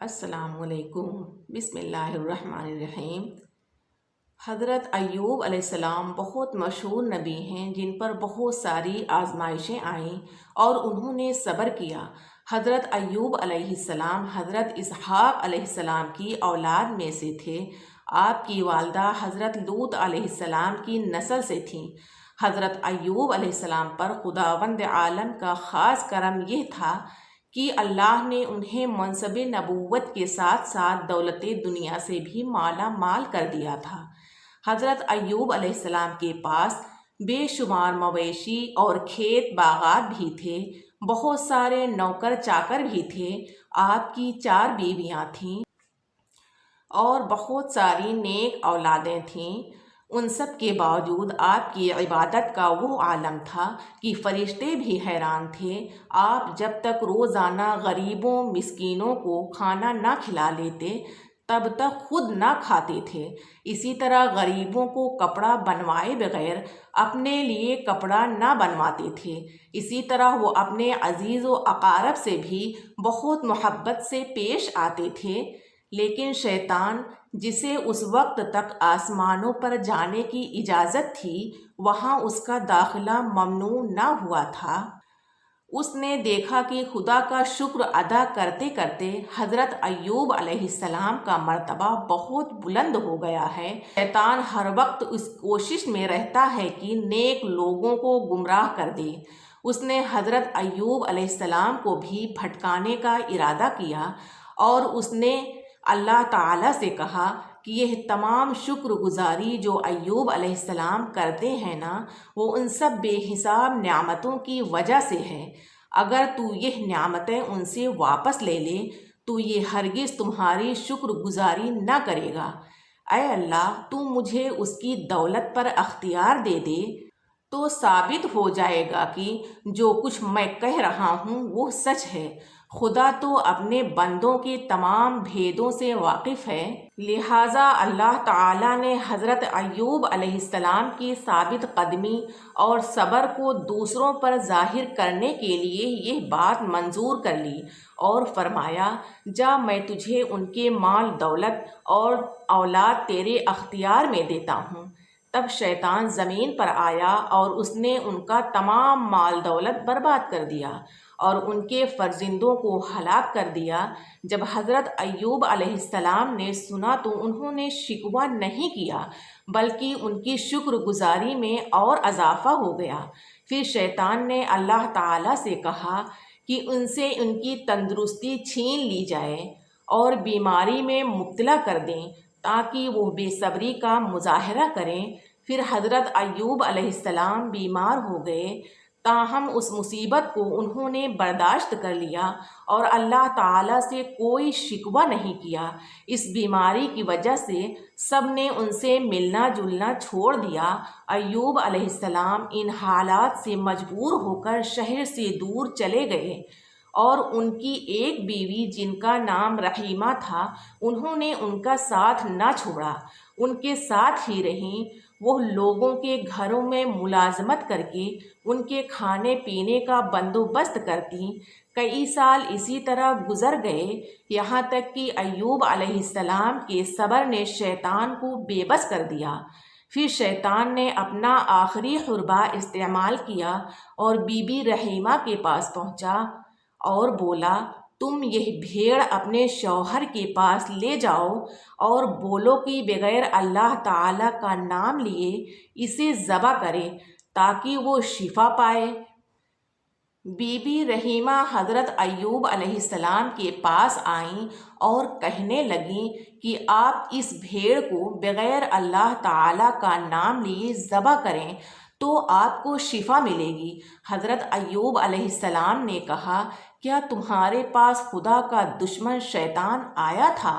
السلام علیکم۔ بسم اللہ الرحمن الرحیم۔ حضرت ایوب علیہ السلام بہت مشہور نبی ہیں جن پر بہت ساری آزمائشیں آئیں اور انہوں نے صبر کیا۔ حضرت ایوب علیہ السلام حضرت اسحاق علیہ السلام کی اولاد میں سے تھے۔ آپ کی والدہ حضرت لوط علیہ السلام کی نسل سے تھیں۔ حضرت ایوب علیہ السلام پر خداوند عالم کا خاص کرم یہ تھا کہ اللہ نے انہیں منصب نبوت کے ساتھ ساتھ دولت دنیا سے بھی مالا مال کر دیا تھا۔ حضرت ایوب علیہ السلام کے پاس بے شمار مویشی اور کھیت باغات بھی تھے، بہت سارے نوکر چاکر بھی تھے۔ آپ کی 4 بیویاں تھیں اور بہت ساری نیک اولادیں تھیں۔ ان سب کے باوجود آپ کی عبادت کا وہ عالم تھا کہ فرشتے بھی حیران تھے۔ آپ جب تک روزانہ غریبوں مسکینوں کو کھانا نہ کھلا لیتے تب تک خود نہ کھاتے تھے۔ اسی طرح غریبوں کو کپڑا بنوائے بغیر اپنے لیے کپڑا نہ بنواتے تھے۔ اسی طرح وہ اپنے عزیز و اقارب سے بھی بہت محبت سے پیش آتے تھے، لیکن شیطان، جسے اس وقت تک آسمانوں پر جانے کی اجازت تھی، وہاں اس کا داخلہ ممنوع نہ ہوا تھا۔ اس نے دیکھا کہ خدا کا شکر ادا کرتے کرتے حضرت ایوب علیہ السلام کا مرتبہ بہت بلند ہو گیا ہے۔ شیطان ہر وقت اس کوشش میں رہتا ہے کہ نیک لوگوں کو گمراہ کر دے۔ اس نے حضرت ایوب علیہ السلام کو بھی بھٹکانے کا ارادہ کیا اور اس نے اللہ تعالیٰ سے کہا کہ یہ تمام شکر گزاری جو ایوب علیہ السلام کرتے ہیں نا، وہ ان سب بے حساب نعمتوں کی وجہ سے ہے۔ اگر تو یہ نعمتیں ان سے واپس لے لے تو یہ ہرگز تمہاری شکر گزاری نہ کرے گا۔ اے اللہ، تو مجھے اس کی دولت پر اختیار دے دے تو ثابت ہو جائے گا کہ جو کچھ میں کہہ رہا ہوں وہ سچ ہے۔ خدا تو اپنے بندوں کے تمام بھیدوں سے واقف ہے، لہٰذا اللہ تعالیٰ نے حضرت ایوب علیہ السلام کی ثابت قدمی اور صبر کو دوسروں پر ظاہر کرنے کے لیے یہ بات منظور کر لی اور فرمایا، جا، میں تجھے ان کے مال دولت اور اولاد تیرے اختیار میں دیتا ہوں۔ تب شیطان زمین پر آیا اور اس نے ان کا تمام مال دولت برباد کر دیا اور ان کے فرزندوں کو ہلاک کر دیا۔ جب حضرت ایوب علیہ السلام نے سنا تو انہوں نے شکوہ نہیں کیا، بلکہ ان کی شکر گزاری میں اور اضافہ ہو گیا۔ پھر شیطان نے اللہ تعالیٰ سے کہا کہ ان سے ان کی تندرستی چھین لی جائے اور بیماری میں مبتلا کر دیں تاکہ وہ بے صبری کا مظاہرہ کریں۔ پھر حضرت ایوب علیہ السلام بیمار ہو گئے، تاہم اس مصیبت کو انہوں نے برداشت کر لیا اور اللہ تعالیٰ سے کوئی شکوہ نہیں کیا۔ اس بیماری کی وجہ سے سب نے ان سے ملنا جلنا چھوڑ دیا۔ ایوب علیہ السلام ان حالات سے مجبور ہو کر شہر سے دور چلے گئے اور ان کی ایک بیوی جن کا نام رحیمہ تھا، انہوں نے ان کا ساتھ نہ چھوڑا، ان کے ساتھ ہی رہیں۔ وہ لوگوں کے گھروں میں ملازمت کر کے ان کے کھانے پینے کا بندوبست کرتیں۔ کئی سال اسی طرح گزر گئے، یہاں تک کہ ایوب علیہ السلام کے صبر نے شیطان کو بے بس کر دیا۔ پھر شیطان نے اپنا آخری حربہ استعمال کیا اور بی بی رحیمہ کے پاس پہنچا اور بولا، تم یہ بھیڑ اپنے شوہر کے پاس لے جاؤ اور بولو کہ بغیر اللہ تعالیٰ کا نام لیے اسے ذبح کرے تاکہ وہ شفا پائے۔ بی بی رحیمہ حضرت ایوب علیہ السلام کے پاس آئیں اور کہنے لگیں کہ آپ اس بھیڑ کو بغیر اللہ تعالیٰ کا نام لیے ذبح کریں تو آپ کو شفا ملے گی۔ حضرت ایوب علیہ السلام نے کہا، کیا تمہارے پاس خدا کا دشمن شیطان آیا تھا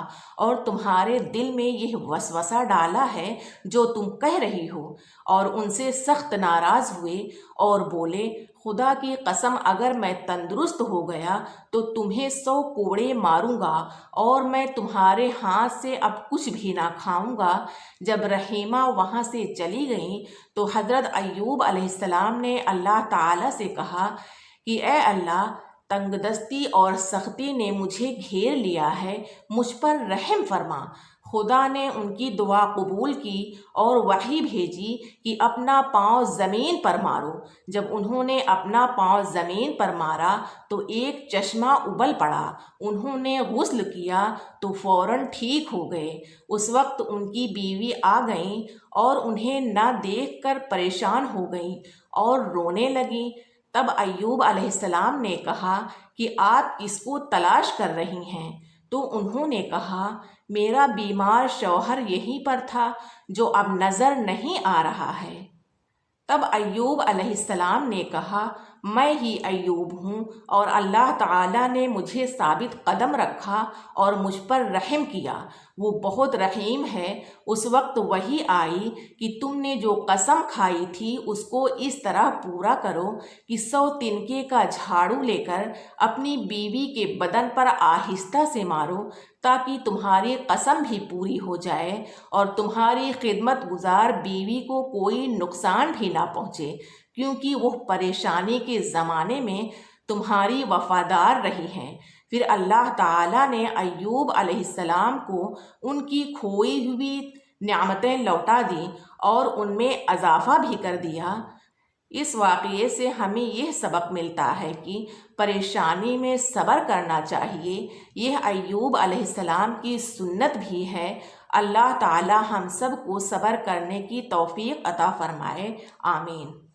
اور تمہارے دل میں یہ وسوسہ ڈالا ہے جو تم کہہ رہی ہو؟ اور ان سے سخت ناراض ہوئے اور بولے، خدا کی قسم، اگر میں تندرست ہو گیا تو تمہیں 100 کوڑے ماروں گا اور میں تمہارے ہاتھ سے اب کچھ بھی نہ کھاؤں گا۔ جب رحیمہ وہاں سے چلی گئیں تو حضرت ایوب علیہ السلام نے اللہ تعالیٰ سے کہا کہ اے اللہ، تنگ دستی اور سختی نے مجھے گھیر لیا ہے، مجھ پر رحم فرما۔ خدا نے ان کی دعا قبول کی اور وحی بھیجی کہ اپنا پاؤں زمین پر مارو۔ جب انہوں نے اپنا پاؤں زمین پر مارا تو ایک چشمہ ابل پڑا۔ انہوں نے غسل کیا تو فوراً ٹھیک ہو گئے۔ اس وقت ان کی بیوی آ گئیں اور انہیں نہ دیکھ کر پریشان ہو گئیں اور رونے لگیں۔ تب ایوب علیہ السلام نے کہا کہ آپ کس کو تلاش کر رہی ہیں؟ تو انہوں نے کہا، میرا بیمار شوہر یہیں پر تھا جو اب نظر نہیں آ رہا ہے۔ تب ایوب علیہ السلام نے کہا، میں ہی ایوب ہوں اور اللہ تعالیٰ نے مجھے ثابت قدم رکھا اور مجھ پر رحم کیا، وہ بہت رحیم ہے۔ اس وقت وحی آئی کہ تم نے جو قسم کھائی تھی اس کو اس طرح پورا کرو کہ 100 تنکے کا جھاڑو لے کر اپنی بیوی کے بدن پر آہستہ سے مارو تاکہ تمہاری قسم بھی پوری ہو جائے اور تمہاری خدمت گزار بیوی کو کوئی نقصان بھی نہ پہنچے، کیونکہ وہ پریشانی کے زمانے میں تمہاری وفادار رہی ہیں۔ پھر اللہ تعالیٰ نے ایوب علیہ السلام کو ان کی کھوئی ہوئی نعمتیں لوٹا دیں اور ان میں اضافہ بھی کر دیا۔ اس واقعے سے ہمیں یہ سبق ملتا ہے کہ پریشانی میں صبر کرنا چاہیے۔ یہ ایوب علیہ السلام کی سنت بھی ہے۔ اللہ تعالی ہم سب کو صبر کرنے کی توفیق عطا فرمائے، آمین۔